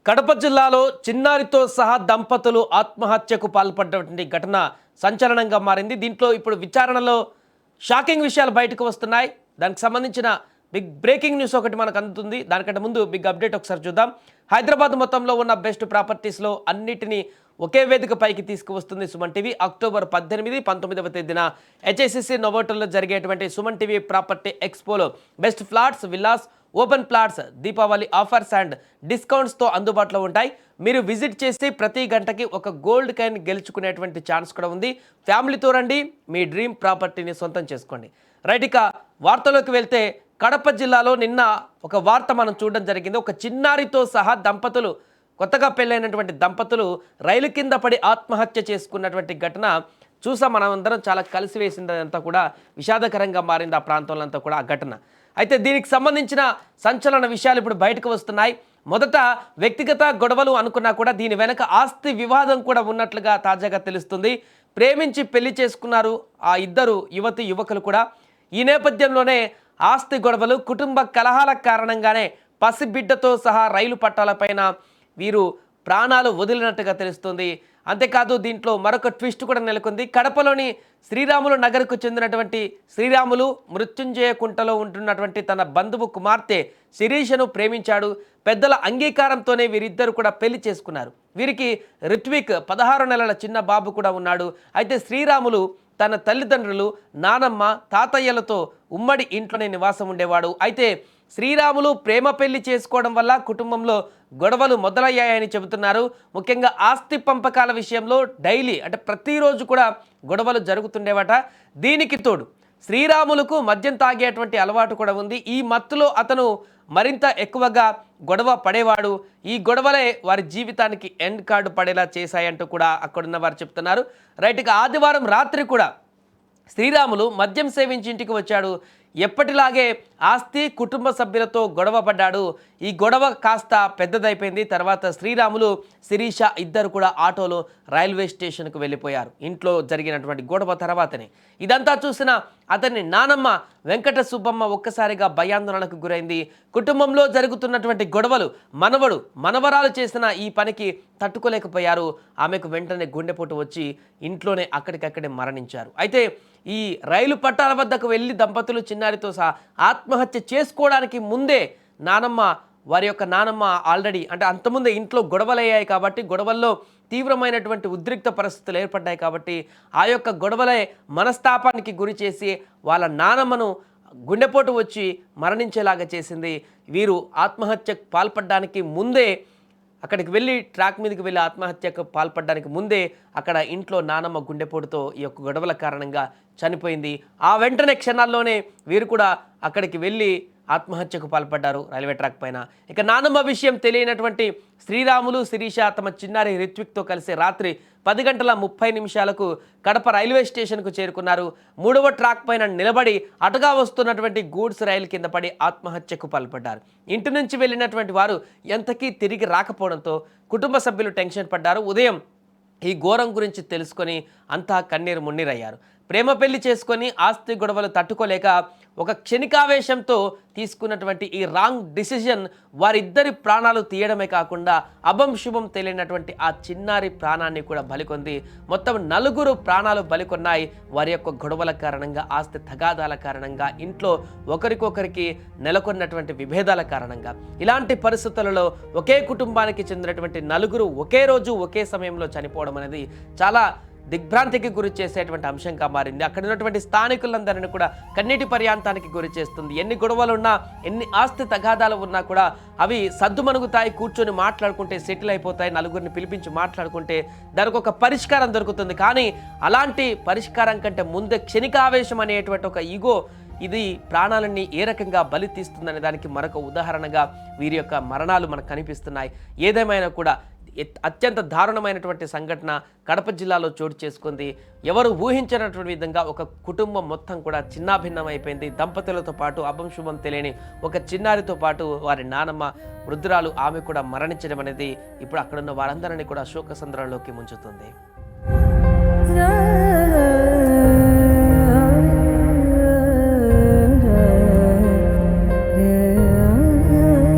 కడప జిల్లాలో చిన్నారితో సహా దంపతులు ఆత్మహత్యకు పాల్పడ్డటువంటి ఘటన సంచలనంగా మారింది. దీంట్లో ఇప్పుడు విచారణలో షాకింగ్ విషయాలు బయటకు వస్తున్నాయి. దానికి సంబంధించిన బిగ్ బ్రేకింగ్ న్యూస్ ఒకటి మనకు అందుతుంది. దానికంటే ముందు బిగ్ అప్డేట్ ఒకసారి చూద్దాం. హైదరాబాద్ మొత్తంలో ఉన్న బెస్ట్ ప్రాపర్టీస్లో అన్నిటినీ ఒకే వేదిక పైకి తీసుకువస్తుంది సుమన్ టీవీ. అక్టోబర్ 18, 19వ తేదీన హెచ్ఐసిసి నోవోటల్లో జరిగేటువంటి సుమన్ టీవీ ప్రాపర్టీ ఎక్స్పోలో best flats, villas, open plots Deepavali offers and డిస్కౌంట్స్తో అందుబాటులో ఉంటాయి. మీరు విజిట్ చేసి ప్రతి గంటకి ఒక గోల్డ్ కాయిన్ గెలుచుకునేటువంటి ఛాన్స్ కూడా ఉంది. ఫ్యామిలీతో రండి, మీ డ్రీమ్ ప్రాపర్టీని సొంతం చేసుకోండి. రైట్, ఇక వార్తలోకి వెళ్తే కడప జిల్లాలో నిన్న ఒక వార్త మనం చూడడం జరిగింది. ఒక చిన్నారితో సహా దంపతులు, కొత్తగా పెళ్ళైనటువంటి దంపతులు రైలు కింద పడి ఆత్మహత్య చేసుకున్నటువంటి ఘటన చూసాం. మనం అందరం చాలా కలిసివేసింది. అదంతా కూడా విషాదకరంగా మారింది ఆ ప్రాంతంలో అంతా కూడా ఆ ఘటన. అయితే దీనికి సంబంధించిన సంచలన విషయాలు ఇప్పుడు బయటకు వస్తున్నాయి. మొదట వ్యక్తిగత గొడవలు అనుకున్నా కూడా దీని వెనక ఆస్తి వివాదం కూడా ఉన్నట్లుగా తాజాగా తెలుస్తుంది. ప్రేమించి పెళ్లి చేసుకున్నారు ఆ ఇద్దరు యువకులు కూడా. ఈ నేపథ్యంలోనే ఆస్తి గొడవలు, కుటుంబ కలహాల కారణంగానే పసిబిడ్డతో సహా రైలు పట్టాలపైన వీరు ప్రాణాలు వదిలినట్టుగా తెలుస్తుంది. అంతేకాదు దీంట్లో మరొక ట్విస్ట్ కూడా నెలకొంది. కడపలోని శ్రీరాములు నగర్కు చెందినటువంటి శ్రీరాములు మృత్యుంజయ కుంటలో ఉంటున్నటువంటి తన బంధువు కుమార్తె శిరీషను ప్రేమించాడు. పెద్దల అంగీకారంతోనే వీరిద్దరు కూడా పెళ్లి చేసుకున్నారు. వీరికి రిత్విక్ 16 నెలల చిన్న బాబు కూడా ఉన్నాడు. అయితే శ్రీరాములు తన తల్లిదండ్రులు, నానమ్మ, తాతయ్యలతో ఉమ్మడి ఇంట్లోనే నివాసం ఉండేవాడు. అయితే శ్రీరాములు ప్రేమ పెళ్లి చేసుకోవడం వల్ల కుటుంబంలో గొడవలు మొదలయ్యాయని చెబుతున్నారు. ముఖ్యంగా ఆస్తి పంపకాల విషయంలో డైలీ అంటే ప్రతిరోజు కూడా గొడవలు జరుగుతుండేవట. దీనికి తోడు శ్రీరాములకు మద్యం తాగేటువంటి అలవాటు కూడా ఉంది. ఈ మత్తులో అతను మరింత ఎక్కువగా గొడవ పడేవాడు. ఈ గొడవలే వారి జీవితానికి ఎండ్ కార్డు పడేలా చేశాయంటూ కూడా అక్కడున్న వారు చెప్తున్నారు. రైట్, ఇక ఆదివారం రాత్రి కూడా శ్రీరాములు మద్యం సేవించి ఇంటికి వచ్చాడు. ఎప్పటిలాగే ఆస్తి, కుటుంబ సభ్యులతో గొడవ పడ్డాడు. ఈ గొడవ కాస్త పెద్దదైపోయింది. తర్వాత శ్రీరాములు, శిరీష ఇద్దరు కూడా ఆటోలో రైల్వే స్టేషన్కు వెళ్ళిపోయారు. ఇంట్లో జరిగినటువంటి గొడవ తర్వాతనే ఇదంతా చూసిన అతని నానమ్మ వెంకట సుబ్బమ్మ ఒక్కసారిగా భయాందోళనకు గురైంది. కుటుంబంలో జరుగుతున్నటువంటి గొడవలు మనవరాలు చేసిన ఈ పనికి తట్టుకోలేకపోయారు. ఆమెకు వెంటనే గుండెపోటు వచ్చి ఇంట్లోనే అక్కడికక్కడే మరణించారు. అయితే ఈ రైలు పట్టాల వద్దకు వెళ్ళి దంపతులు చిన్నారితో సహా ఆత్మహత్య చేసుకోవడానికి ముందే వారి యొక్క నానమ్మ ఆల్రెడీ అంటే అంతకుముందే ఇంట్లో గొడవలయ్యాయి కాబట్టి, గొడవల్లో తీవ్రమైనటువంటి ఉద్రిక్త పరిస్థితులు ఏర్పడ్డాయి కాబట్టి ఆ యొక్క గొడవలే మనస్తాపానికి గురి చేసి వాళ్ళ నానమ్మను గుండెపోటు వచ్చి మరణించేలాగా చేసింది. వీరు ఆత్మహత్యకు పాల్పడడానికి ముందే అక్కడికి వెళ్ళి ట్రాక్ మీదకి వెళ్ళి ఆత్మహత్యకు పాల్పడడానికి ముందే అక్కడ ఇంట్లో నానమ్మ గుండెపోటుతో ఈ యొక్క గొడవల కారణంగా చనిపోయింది. ఆ వెంటనే క్షణాల్లోనే వీరు కూడా అక్కడికి వెళ్ళి ఆత్మహత్యకు పాల్పడ్డారు రైల్వే ట్రాక్ పైన. ఇక నానమ్మ విషయం తెలియనటువంటి శ్రీరాములు, శిరీష తమ చిన్నారి రిత్విక్తో కలిసి రాత్రి 10:30 కడప రైల్వే స్టేషన్కు చేరుకున్నారు. 3వ ట్రాక్ పైన నిలబడి అటుగా వస్తున్నటువంటి గూడ్స్ రైలు కింద పడి ఆత్మహత్యకు పాల్పడ్డారు. ఇంటి నుంచి వెళ్ళినటువంటి వారు ఎంతకీ తిరిగి రాకపోవడంతో కుటుంబ సభ్యులు టెన్షన్ పడ్డారు. ఉదయం ఈ ఘోరం గురించి తెలుసుకొని అంతా కన్నీరు మున్నీరయ్యారు. ప్రేమ పెళ్లి చేసుకొని ఆస్తి గొడవలు తట్టుకోలేక ఒక క్షణికావేశంతో తీసుకున్నటువంటి ఈ రాంగ్ డిసిజన్ వారిద్దరి ప్రాణాలు తీయడమే కాకుండా అభం శుభం తెలియనటువంటి ఆ చిన్నారి ప్రాణాన్ని కూడా బలికొంది. మొత్తం 4 ప్రాణాలు బలికొన్నాయి వారి యొక్క గొడవల కారణంగా, ఆస్తి తగాదాల కారణంగా, ఇంట్లో ఒకరికొకరికి నెలకొన్నటువంటి విభేదాల కారణంగా. ఇలాంటి పరిస్థితులలో ఒకే కుటుంబానికి చెందినటువంటి 4 ఒకే రోజు ఒకే సమయంలో చనిపోవడం అనేది చాలా దిగ్భ్రాంతికి గురి చేసేటువంటి అంశంగా మారింది. అక్కడ ఉన్నటువంటి స్థానికులందరినీ కూడా కన్నీటి పర్యాంతానికి గురి చేస్తుంది. ఎన్ని గొడవలు ఉన్నా, ఎన్ని ఆస్తి తగాదాలు ఉన్నా కూడా అవి సద్దుమణుగుతాయి. కూర్చొని మాట్లాడుకుంటే సెటిల్ అయిపోతాయి. 4 పిలిపించి మాట్లాడుకుంటే దానికి ఒక పరిష్కారం దొరుకుతుంది. కానీ అలాంటి పరిష్కారం కంటే ముందే క్షణికావేశం అనేటువంటి ఒక ఈగో ఇది ప్రాణాలన్నీ ఏ రకంగా బలి తీస్తుందనే దానికి మరొక ఉదాహరణగా వీరి యొక్క మరణాలు మనకు కనిపిస్తున్నాయి. ఏదేమైనా కూడా అత్యంత దారుణమైనటువంటి సంఘటన కడప జిల్లాలో చోటు చేసుకుంది. ఎవరు ఊహించినటువంటి విధంగా ఒక కుటుంబం మొత్తం కూడా చిన్నాభిన్నం అయిపోయింది. దంపతులతో పాటు అభం శుభం తెలియని ఒక చిన్నారితో పాటు వారి నానమ్మ వృద్ధురాలు ఆమె కూడా మరణించడం అనేది ఇప్పుడు అక్కడున్న వారందరినీ కూడా శోక సంద్రంలోకి ముంచుతుంది.